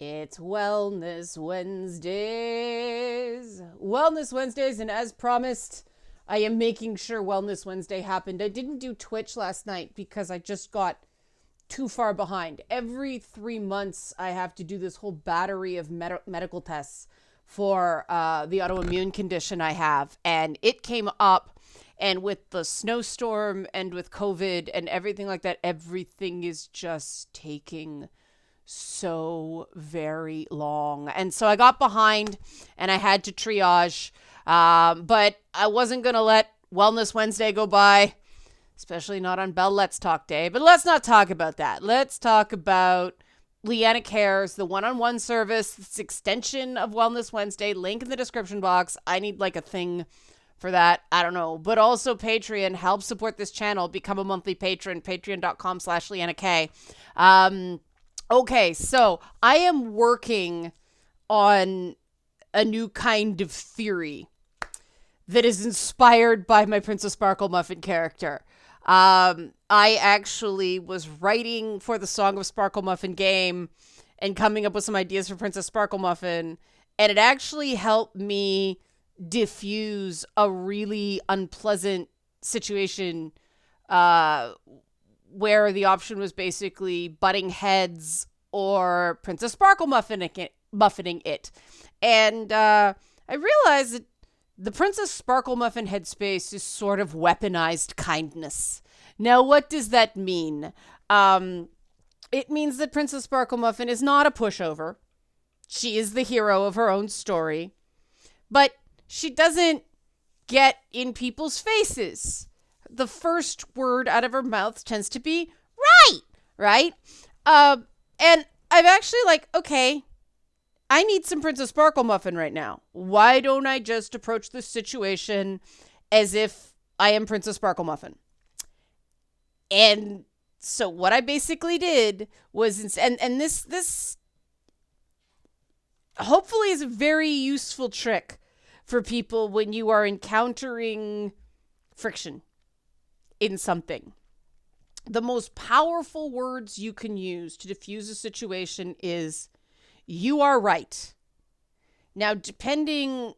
It's Wellness Wednesdays. Wellness Wednesdays, and as promised, I am making sure Wellness Wednesday happened. I didn't do Twitch last night because I just got too far behind. Every 3 months, I have to do this whole battery of medical tests for the autoimmune condition I have. And it came up, and with the snowstorm and with COVID and everything like that, everything is just taking so very long. And so I got behind and I had to triage. But I wasn't going to let Wellness Wednesday go by, especially not on Bell Let's Talk Day. But let's not talk about that. Let's talk about Leanna Cares, the one-on-one service. It's extension of Wellness Wednesday. Link in the description box. I need like a thing for that. I don't know. But also Patreon. Help support this channel. Become a monthly patron. Patreon.com/Leanna K. Okay, so I am working on a new kind of theory that is inspired by my Princess Sparklemuffin character. I actually was writing for the Song of Sparklemuffin game and coming up with some ideas for Princess Sparklemuffin, and it actually helped me diffuse a really unpleasant situation where the option was basically butting heads or Princess Sparkle muffining it. And I realized that the Princess Sparkle Muffin headspace is sort of weaponized kindness. Now, what does that mean? It means that Princess Sparkle Muffin is not a pushover. She is the hero of her own story. But she doesn't get in people's faces. The first word out of her mouth tends to be right? And I've actually okay, I need some Princess Sparkle Muffin right now. Why don't I just approach this situation as if I am Princess Sparkle Muffin? And so what I basically did was, and this hopefully is a very useful trick for people when you are encountering friction in something. The most powerful words you can use to diffuse a situation is, "You are right." Now, depending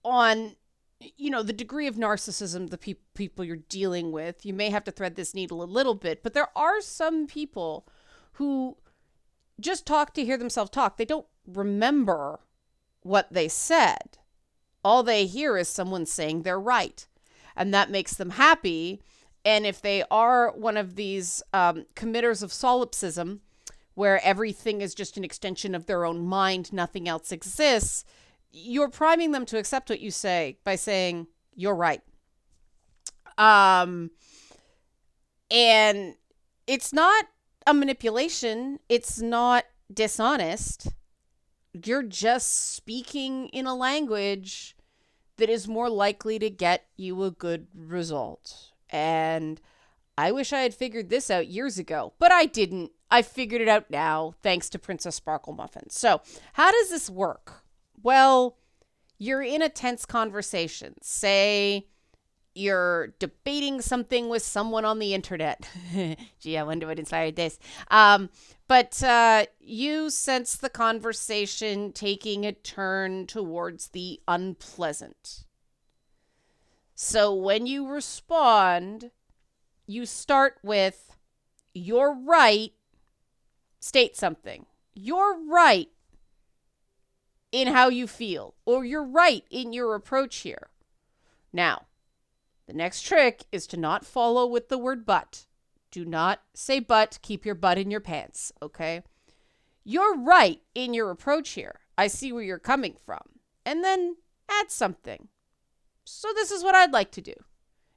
on, the degree of narcissism the people you're dealing with, you may have to thread this needle a little bit, but there are some people who just talk to hear themselves talk. They don't remember what they said. All they hear is someone saying they're right, and that makes them happy. And if they are one of these committers of solipsism, where everything is just an extension of their own mind, nothing else exists, you're priming them to accept what you say by saying, "You're right." And it's not a manipulation. It's not dishonest. You're just speaking in a language that is more likely to get you a good result. And I wish I had figured this out years ago, but I didn't. I figured it out now, thanks to Princess Sparkle Muffin. So, how does this work? Well, you're in a tense conversation. Say you're debating something with someone on the internet. Gee, I wonder what inspired this. But you sense the conversation taking a turn towards the unpleasant. So when you respond, you start with, "You're right," state something. "You're right in how you feel," or "You're right in your approach here." Now, the next trick is to not follow with the word "but." Do not say "but." Keep your butt in your pants, okay? "You're right in your approach here. I see where you're coming from." And then add something. "So this is what I'd like to do."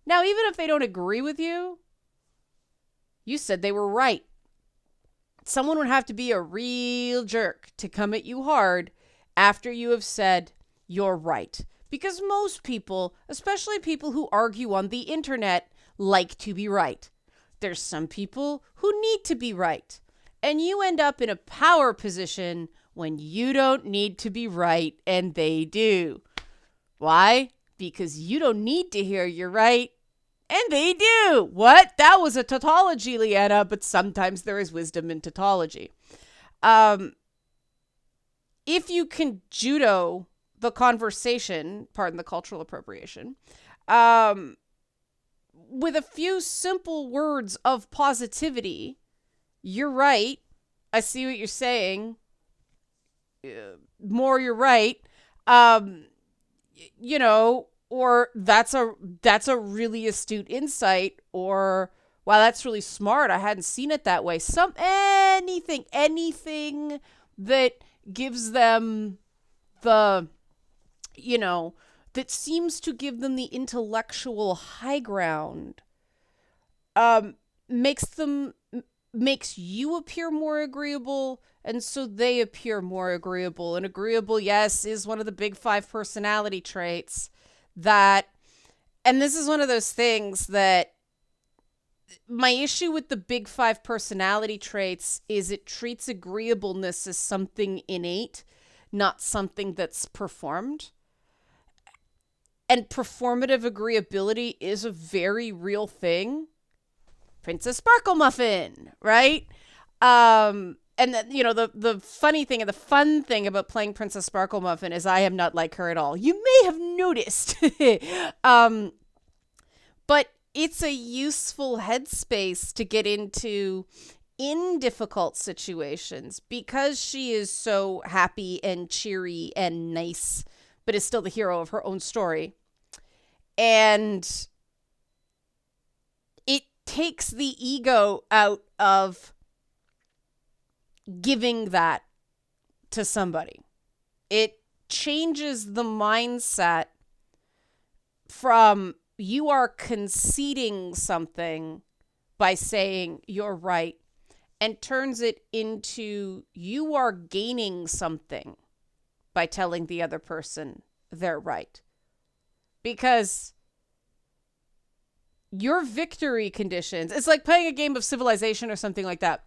Now, even if they don't agree with you, you said they were right. Someone would have to be a real jerk to come at you hard after you have said, "You're right." Because most people, especially people who argue on the internet, like to be right. There's some people who need to be right. And you end up in a power position when you don't need to be right and they do. Why? Because you don't need to hear "you're right" and they do. What? That was a tautology, Leanna, but sometimes there is wisdom in tautology. if you can judo the conversation, pardon the cultural appropriation, um, with a few simple words of positivity, you're right. I see what you're saying. More, you're right. Um, you know, or that's a really astute insight, or wow, that's really smart. I hadn't seen it that way. Anything that gives them the, you know, that seems to give them the intellectual high ground, um, makes them makes you appear more agreeable, and so they appear more agreeable. And agreeable, yes, is one of the big five personality traits that, and this is one of those things that my issue with the big five personality traits is it treats agreeableness as something innate, not something that's performed. And performative agreeability is a very real thing. Princess Sparklemuffin, right? And the, the funny thing and the fun thing about playing Princess Sparklemuffin is I am not like her at all. You may have noticed. But it's a useful headspace to get into in difficult situations because she is so happy and cheery and nice, but is still the hero of her own story. And it takes the ego out of giving that to somebody. It changes the mindset from you are conceding something by saying you're right, and turns it into you are gaining something by telling the other person they're right. Because your victory conditions, it's like playing a game of Civilization or something like that,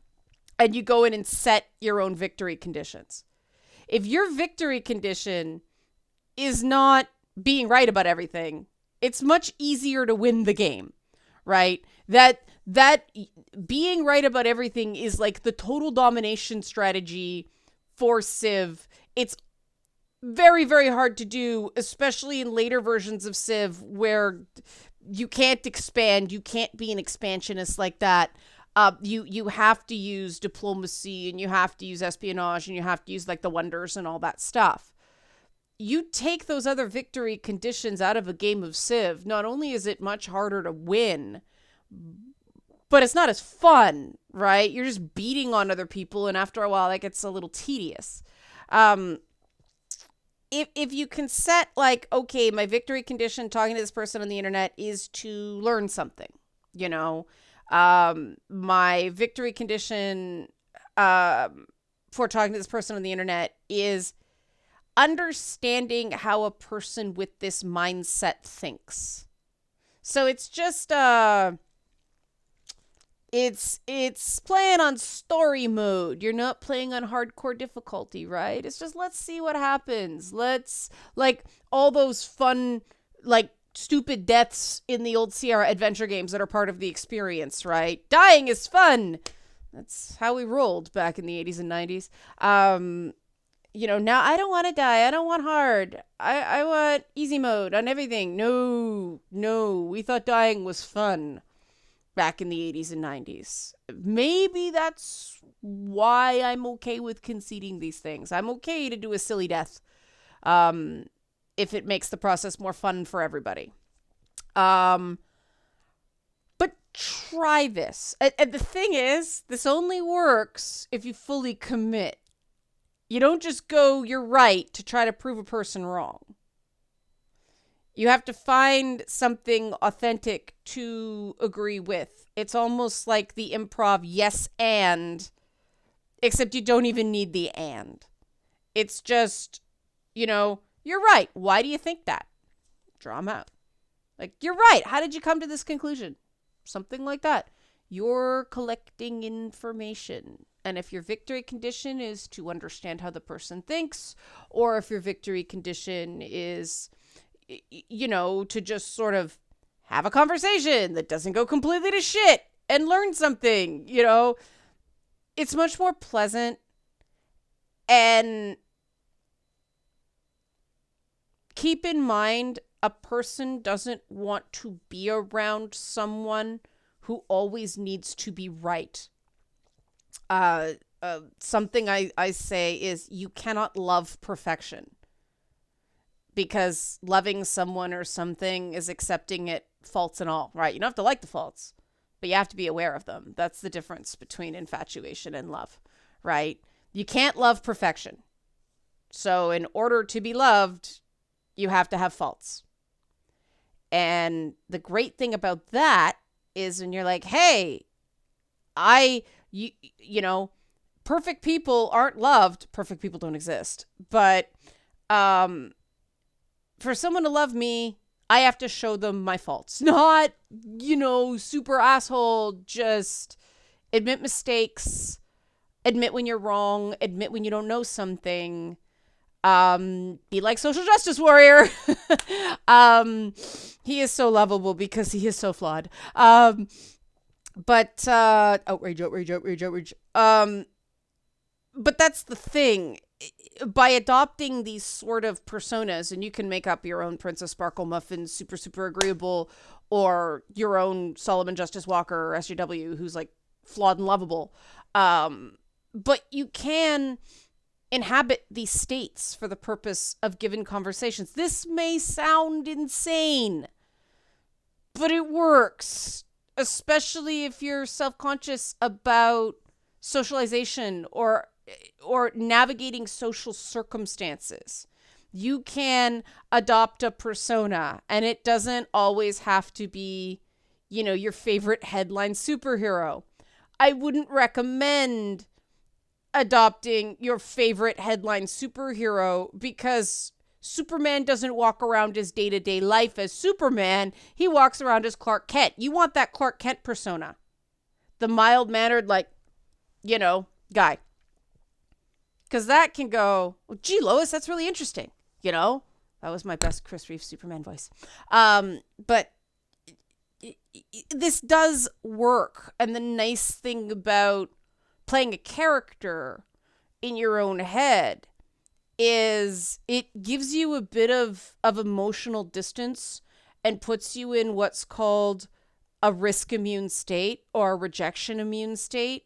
and you go in and set your own victory conditions. If your victory condition is not being right about everything, it's much easier to win the game, right? That being right about everything is like the total domination strategy for Civ. It's very, very hard to do, especially in later versions of Civ where you can't expand, you can't be an expansionist like that. You have to use diplomacy, and you have to use espionage, and you have to use like the wonders and all that stuff. You take those other victory conditions out of a game of Civ, not only is it much harder to win, but it's not as fun, right? You're just beating on other people, and after a while, that gets a little tedious. If you can set like, okay, my victory condition talking to this person on the internet is to learn something, you know, my victory condition for talking to this person on the internet is understanding how a person with this mindset thinks. So it's just it's playing on story mode. You're not playing on hardcore difficulty, right? It's just let's see what happens. Let's like all those fun like stupid deaths in the old Sierra adventure games that are part of the experience, right? Dying is fun. That's how we rolled back in the 80s and 90s. Now I don't want to die. I don't want hard. I want easy mode on everything. No. We thought dying was fun back in the 80s and 90s. Maybe that's why I'm okay with conceding these things. I'm okay to do a silly death if it makes the process more fun for everybody. But try this. And the thing is, this only works if you fully commit. You don't just go, you're right, to try to prove a person wrong. You have to find something authentic to agree with. It's almost like the improv yes and, except you don't even need the and. It's just, you're right. Why do you think that? Draw them out. Like, you're right. How did you come to this conclusion? Something like that. You're collecting information. And if your victory condition is to understand how the person thinks, or if your victory condition is, to just sort of have a conversation that doesn't go completely to shit and learn something, it's much more pleasant. And keep in mind, a person doesn't want to be around someone who always needs to be right. Something I say is you cannot love perfection, because loving someone or something is accepting it faults and all, right? You don't have to like the faults, but you have to be aware of them. That's the difference between infatuation and love, right? You can't love perfection. So in order to be loved, you have to have faults. And the great thing about that is when you're like, hey, you know, perfect people aren't loved. Perfect people don't exist. But for someone to love me, I have to show them my faults. Not, super asshole, just admit mistakes, admit when you're wrong, admit when you don't know something. Be like social justice warrior. He is so lovable because he is so flawed. But outrage. But that's the thing. By adopting these sort of personas, and you can make up your own Princess Sparklemuffin, super, super agreeable, or your own Solomon Justice Walker or SJW, who's like flawed and lovable. But you can inhabit these states for the purpose of given conversations. This may sound insane, but it works, especially if you're self-conscious about socialization or navigating social circumstances. You can adopt a persona, and it doesn't always have to be, your favorite headline superhero. I wouldn't recommend adopting your favorite headline superhero, because Superman doesn't walk around his day-to-day life as Superman. He walks around as Clark Kent. You want that Clark Kent persona. The mild-mannered, guy. Because that can go, well, gee, Lois, that's really interesting. That was my best Chris Reeve Superman voice. But this does work. And the nice thing about playing a character in your own head is it gives you a bit of emotional distance and puts you in what's called a risk immune state or a rejection immune state,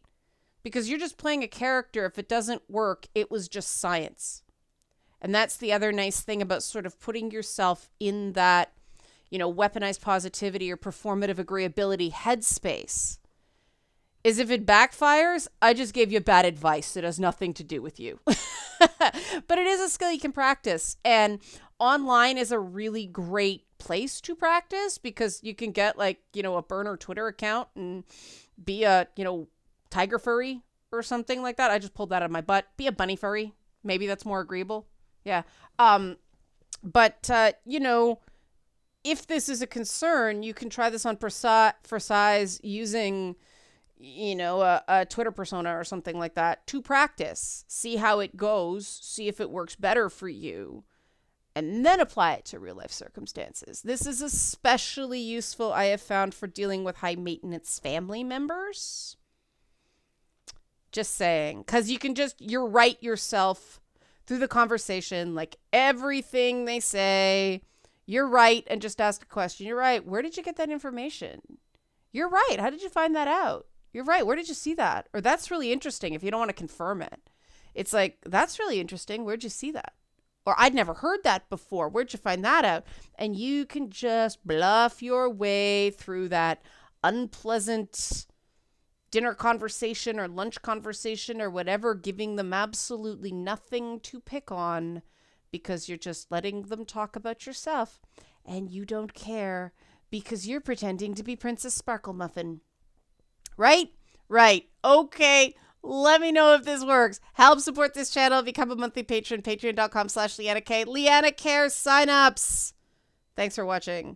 because you're just playing a character. If it doesn't work, it was just science. And that's the other nice thing about sort of putting yourself in that, weaponized positivity or performative agreeability headspace. Is if it backfires, I just gave you bad advice. It has nothing to do with you. But it is a skill you can practice. And online is a really great place to practice, because you can get a burner Twitter account and be a, tiger furry or something like that. I just pulled that out of my butt. Be a bunny furry. Maybe that's more agreeable. Yeah. But if this is a concern, you can try this on for size using a Twitter persona or something like that to practice. See how it goes. See if it works better for you. And then apply it to real life circumstances. This is especially useful, I have found, for dealing with high maintenance family members. Just saying. Because you can you're right yourself through the conversation. Like everything they say, you're right, and just ask a question. You're right. Where did you get that information? You're right. How did you find that out? You're right. Where did you see that? Or that's really interesting if you don't want to confirm it. It's like, that's really interesting. Where'd you see that? Or I'd never heard that before. Where'd you find that out? And you can just bluff your way through that unpleasant dinner conversation or lunch conversation or whatever, giving them absolutely nothing to pick on, because you're just letting them talk about yourself and you don't care because you're pretending to be Princess Sparklemuffin. Right? Right. Okay. Let me know if this works. Help support this channel. Become a monthly patron. Patreon.com/LeannaK. Leanna Cares signups. Thanks for watching.